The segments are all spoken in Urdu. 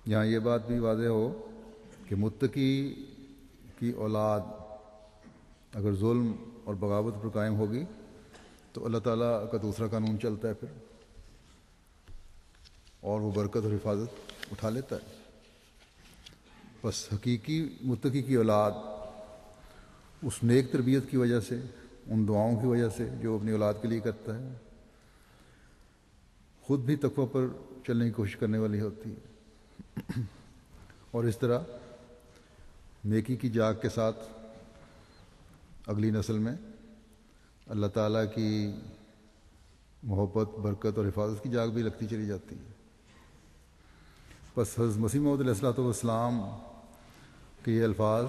یہاں یہ بات بھی واضح ہو کہ متقی کی اولاد اگر ظلم اور بغاوت پر قائم ہوگی تو اللہ تعالیٰ کا دوسرا قانون چلتا ہے پھر، اور وہ برکت اور حفاظت اٹھا لیتا ہے۔ بس حقیقی متقی کی اولاد اس نیک تربیت کی وجہ سے، ان دعاؤں کی وجہ سے جو اپنی اولاد کے لیے کرتا ہے، خود بھی تقوی پر چلنے کی کوشش کرنے والی ہوتی ہے، اور اس طرح نیکی کی جاگ کے ساتھ اگلی نسل میں اللہ تعالیٰ کی محبت، برکت اور حفاظت کی جاگ بھی لگتی چلی جاتی ہے۔ بس حضرت مسیح موعود علیہ الصلوۃ والسلام کے یہ الفاظ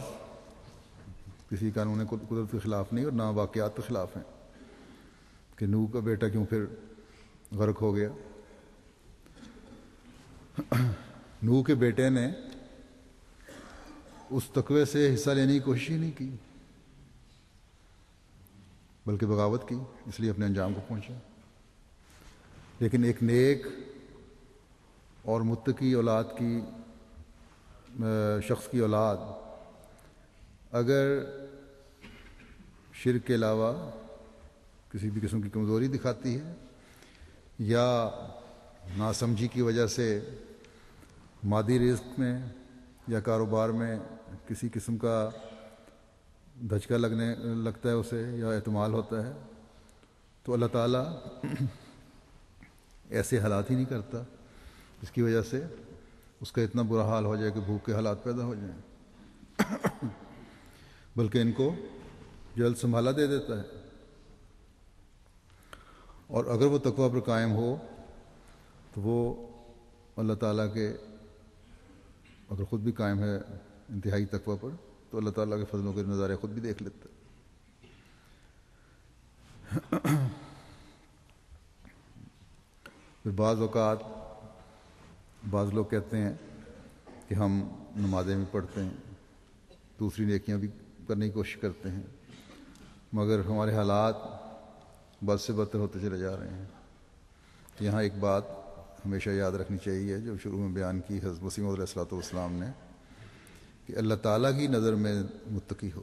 کسی قانون قدرت کے خلاف نہیں اور نہ واقعات کے خلاف ہیں کہ نوح کا بیٹا کیوں پھر غرق ہو گیا۔ نوح کے بیٹے نے اس تقوی سے حصہ لینے کی کوشش ہی نہیں کی، بلکہ بغاوت کی، اس لیے اپنے انجام کو پہنچا۔ لیکن ایک نیک اور متقی اولاد کی شخص کی اولاد اگر شرک کے علاوہ کسی بھی قسم کی کمزوری دکھاتی ہے یا ناسمجھی کی وجہ سے مادی رزق میں یا کاروبار میں کسی قسم کا دھچکا لگتا ہے اسے یا احتمال ہوتا ہے، تو اللہ تعالیٰ ایسے حالات ہی نہیں کرتا جس کی وجہ سے اس کا اتنا برا حال ہو جائے کہ بھوک کے حالات پیدا ہو جائیں، بلکہ ان کو جلد سنبھالا دے دیتا ہے۔ اور اگر وہ تقوی پر قائم ہو تو وہ اللہ تعالیٰ کے، اگر خود بھی قائم ہے انتہائی تقوی پر، تو اللہ تعالیٰ کے فضلوں کے نظارے خود بھی دیکھ لیتا ہے۔ پھر بعض اوقات بعض لوگ کہتے ہیں کہ ہم نمازیں بھی پڑھتے ہیں، دوسری نیکیاں بھی کرنے کی کوشش کرتے ہیں، مگر ہمارے حالات بد سے بدتر ہوتے چلے جا رہے ہیں۔ یہاں ایک بات ہمیشہ یاد رکھنی چاہیے جو شروع میں بیان کی حضرت مسیح موعود علیہ الصلوۃ والسلام نے، کہ اللہ تعالیٰ کی نظر میں متقی ہو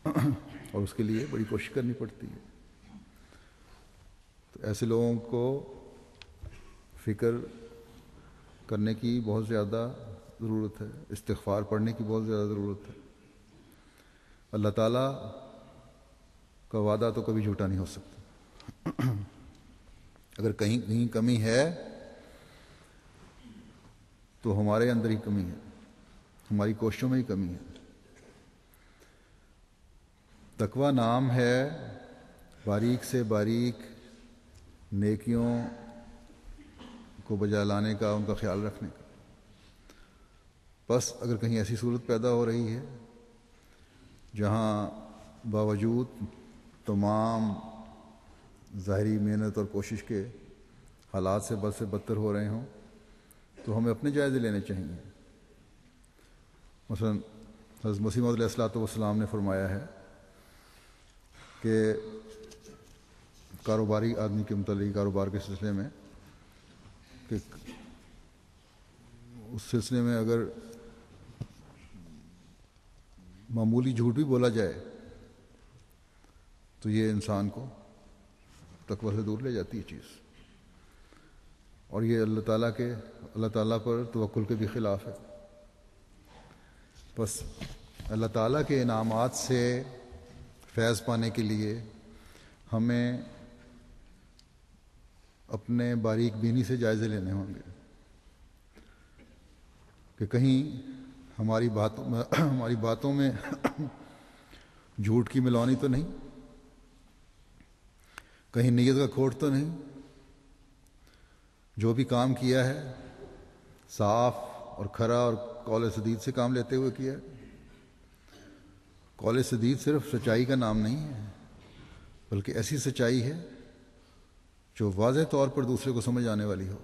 اور اس کے لیے بڑی کوشش کرنی پڑتی ہے۔ تو ایسے لوگوں کو فکر کرنے کی بہت زیادہ ضرورت ہے، استغفار پڑھنے کی بہت زیادہ ضرورت ہے۔ اللہ تعالیٰ کا وعدہ تو کبھی جھوٹا نہیں ہو سکتا۔ اگر کہیں کمی ہے تو ہمارے اندر ہی کمی ہے، ہماری کوششوں میں ہی کمی ہے۔ تقوی نام ہے باریک سے باریک نیکیوں کو بجا لانے کا، ان کا خیال رکھنے کا۔ بس اگر کہیں ایسی صورت پیدا ہو رہی ہے جہاں باوجود تمام ظاہری محنت اور کوشش کے حالات سے بد سے بدتر ہو رہے ہوں، تو ہمیں اپنے جائزے لینے چاہیے۔ مثلا حضرت مسیح موعود علیہ الصلوۃ والسلام نے فرمایا ہے کہ کاروباری آدمی کے متعلق، کاروبار کے سلسلے میں، کہ اس سلسلے میں اگر معمولی جھوٹ بھی بولا جائے تو یہ انسان کو تقوی سے دور لے جاتی ہے چیز، اور یہ اللہ تعالیٰ پر توکل کے بھی خلاف ہے۔ بس اللہ تعالیٰ کے انعامات سے فیض پانے کے لیے ہمیں اپنے باریک بینی سے جائزے لینے ہوں گے کہ کہیں ہماری باتوں میں جھوٹ کی ملانی تو نہیں، کہیں نیت کا کھوٹ تو نہیں، جو بھی کام کیا ہے صاف اور کھرا اور قول سدید سے کام لیتے ہوئے کیا ہے۔ قول سدید صرف سچائی کا نام نہیں ہے، بلکہ ایسی سچائی ہے جو واضح طور پر دوسرے کو سمجھ آنے والی ہو۔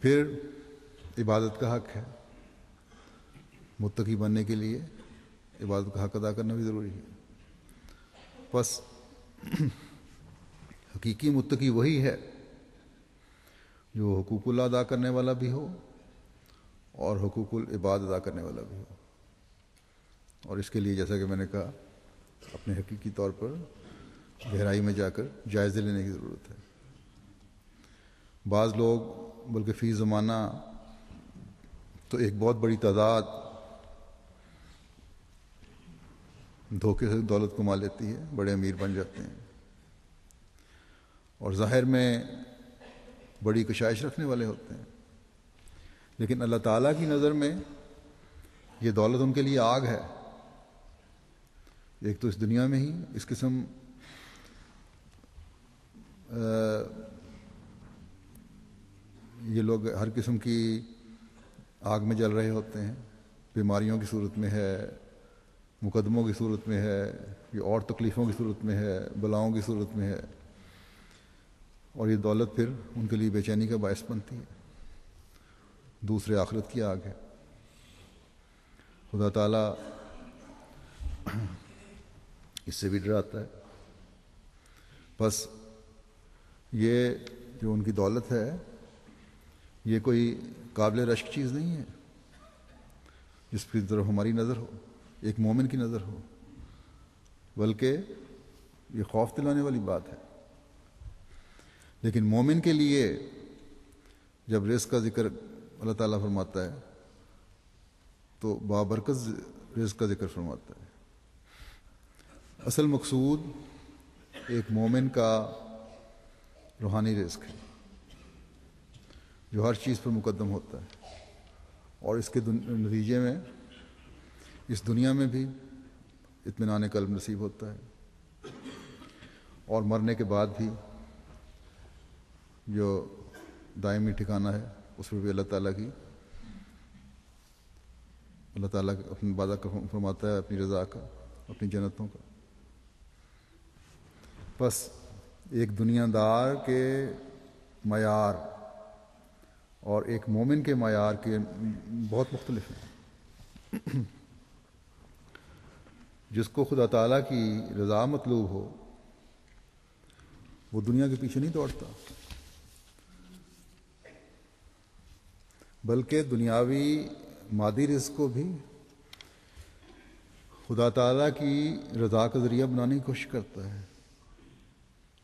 پھر عبادت کا حق ہے، متقی بننے کے لیے عبادت کا حق ادا کرنا بھی ضروری ہے۔ بس حقیقی متقی وہی ہے جو حقوق اللہ ادا کرنے والا بھی ہو اور حقوق العباد ادا کرنے والا بھی ہو. اور اس کے لیے جیسا کہ میں نے کہا اپنے حقیقی طور پر گہرائی میں جا کر جائزے لینے کی ضرورت ہے. بعض لوگ بلکہ فی زمانہ تو ایک بہت بڑی تعداد دھوکے سے دولت کما لیتی ہے، بڑے امیر بن جاتے ہیں اور ظاہر میں بڑی کشائش رکھنے والے ہوتے ہیں، لیکن اللہ تعالیٰ کی نظر میں یہ دولت ان کے لیے آگ ہے. ایک تو اس دنیا میں ہی اس قسم یہ لوگ ہر قسم کی آگ میں جل رہے ہوتے ہیں، بیماریوں کی صورت میں ہے، مقدموں کی صورت میں ہے، یہ اور تکلیفوں کی صورت میں ہے، بلاؤں کی صورت میں ہے، اور یہ دولت پھر ان کے لیے بے چینی کا باعث بنتی ہے. دوسرے آخرت کی آگ ہے. خدا تعالیٰ اس سے بھی ڈراتا ہے. بس یہ جو ان کی دولت ہے یہ کوئی قابل رشک چیز نہیں ہے جس کی طرف ہماری نظر ہو، ایک مومن کی نظر ہو، بلکہ یہ خوف دلانے والی بات ہے. لیکن مومن کے لیے جب رزق کا ذکر اللہ تعالیٰ فرماتا ہے تو بابرکت رزق کا ذکر فرماتا ہے. اصل مقصود ایک مومن کا روحانی رزق ہے جو ہر چیز پر مقدم ہوتا ہے، اور اس کے نتیجے میں اس دنیا میں بھی اطمینان قلب نصیب ہوتا ہے، اور مرنے کے بعد بھی جو دائمی ٹھکانہ ہے اس پر بھی اللہ تعالیٰ اپنے وعدہ فرماتا ہے، اپنی رضا کا، اپنی جنتوں کا. بس ایک دنیا دار کے معیار اور ایک مومن کے معیار کے بہت مختلف ہیں. جس کو خدا تعالیٰ کی رضا مطلوب ہو وہ دنیا کے پیچھے نہیں دوڑتا، بلکہ دنیاوی مادی رزق کو بھی خدا تعالیٰ کی رضا کا ذریعہ بنانے کی کوشش کرتا ہے.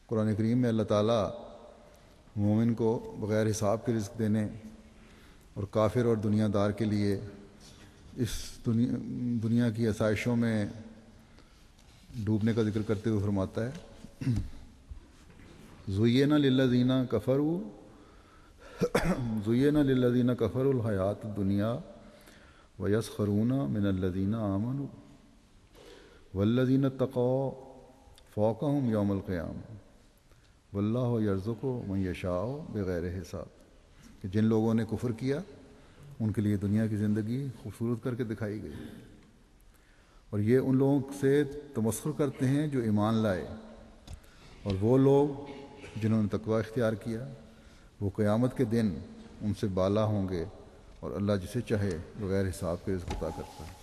قرآن کریم میں اللہ تعالیٰ مومن کو بغیر حساب کے رزق دینے اور کافر اور دنیا دار کے لیے اس دنیا کی آسائشوں میں ڈوبنے کا ذکر کرتے ہوئے فرماتا ہے زُيِّنَ لِلَّذِينَ كَفَرُوا الْحَيَاةُ الدُّنْيَا وَيَسْخَرُونَ مِنَ الَّذِينَ آمَنُوا وَالَّذِينَ اتَّقَوْا فَوْقَهُمْ يَوْمَ الْقِيَامَةِ وَاللَّهُ يَرْزُقُ مَن يَشَاءُ بِغَيْرِ حساب. کہ جن لوگوں نے کفر کیا ان کے لیے دنیا کی زندگی خوبصورت کر کے دکھائی گئی، اور یہ ان لوگوں سے تمسخر کرتے ہیں جو ایمان لائے، اور وہ لوگ جنہوں نے تقوی اختیار کیا وہ قیامت کے دن ان سے بالا ہوں گے، اور اللہ جسے چاہے بغیر حساب کے رزق عطا کرتا ہے.